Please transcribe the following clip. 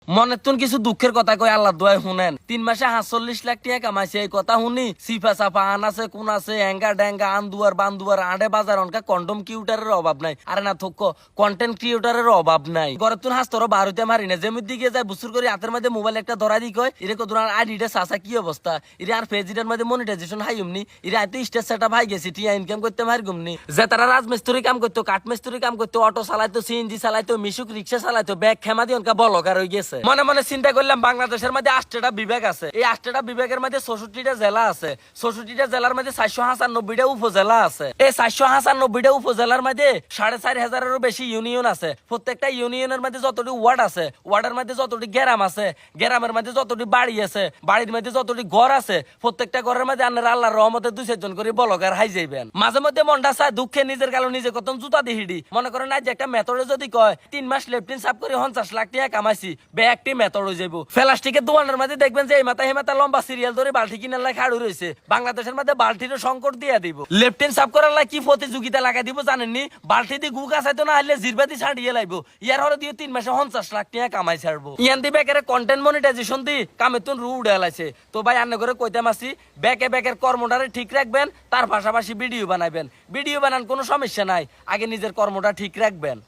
মনে তুন কিছু দুঃখের কথা কই আল্লাহ দোয়াই শুনেন 3 মাসে ৪৭ লাখ টাকা কামাইছে এই কথা শুনি সিফা সাফা আন আছে কোন আছে এঙ্গা ডেঙ্গা আন্দুয়ার বান্দুয়ার আডে বাজার অনকা কন্ডম কিউটারের অভাব নাই আরে না থক কন্টেন্ট ক্রিয়েটরের অভাব নাই ঘরে তুন হাস তোর বারুতে মারি না যেমন দিকে যায় বুসুর করে হাতের মধ্যে মোবাইল একটা ধরা দি কয় এরে কত আইডিটা সাসা কি অবস্থা এরে আর ফেজিটার মধ্যে মনিটাইজেশন হাইমনি এরে আইতে স্টেজ সেটআপ হাই গেছি টিয়া ইনকাম করতে মার গুমনি যে তারা রাজমিস্ত্রি কাম করতো কাঠমিস্ত্রি কাম করতো অটো চালাইতো সিএনজি চালাইতো মিশুক রিক্সা চালাইতো ব্যাগ খেমা দিয়ে অনকা বলকার হয়ে গেছে মনে মনে চিন্তা করলাম বাংলাদেশের মধ্যে 8টা বিভাগ আছে এই 8টা বিভাগের মধ্যে 64টা জেলা আছে 64টা জেলার মধ্যে 495টা উপজেলা আছে এই 495টা উপজেলার মধ্যে 4500-এরও বেশি ইউনিয়ন আছে প্রত্যেকটা ইউনিয়নের মধ্যে যতটি ওয়ার্ড আছে ওয়ার্ডের মধ্যে যতটি গ্রাম আছে গ্রামের মধ্যে যতটি বাড়ি আছে বাড়ির মধ্যে যতটি ঘর আছে প্রত্যেকটা ঘরের মধ্যে আপনারা আল্লাহর রহমতে 2-4 জন করে বলকার হাই যাইবেন মাঝে মধ্যে মনটা চায় দুঃখে নিজের গালো নিজে কত জুতা দিয়ে হিডি মনে করেন আজ একটা মেথডে যদি কয় 3 মাস লেফটিন সাফ করে 50 লাখ টাকা কামাইছি ব্যাগটি মেথড হয়ে যাবো প্লাস্টিকের দোকানের মধ্যে দেখবেন যে এই মাথা হে মাথা লম্বা সিরিয়াল ধরে বালতি কিনার লাই খাড়ু রয়েছে বাংলাদেশের মধ্যে বালতিরও সংকট দিয়ে দিব লেফটিন সাফ করার লাই কি প্রতিযোগিতা লাগাই দিব জানেননি বালতি দিয়ে গু কাছাইতো না হলে জিরবাতি ছাড়িয়ে লাইবো ইয়ার হরে দিয়ে 3 মাসে 50 লাখ টাকা কামাই ছাড়বো ইয়ান দি ব্যাকের কন্টেন্ট মনিটাইজেশন দি কামে তুন রু উড়ে লাইছে তো ভাই আন্না করে কইতাম আসি ব্যাকের কর্মটারে ঠিক রাখবেন তার পাশাপাশি ভিডিও বানাবেন ভিডিও বানান কোনো সমস্যা নাই আগে নিজের কর্মটা ঠিক রাখবেন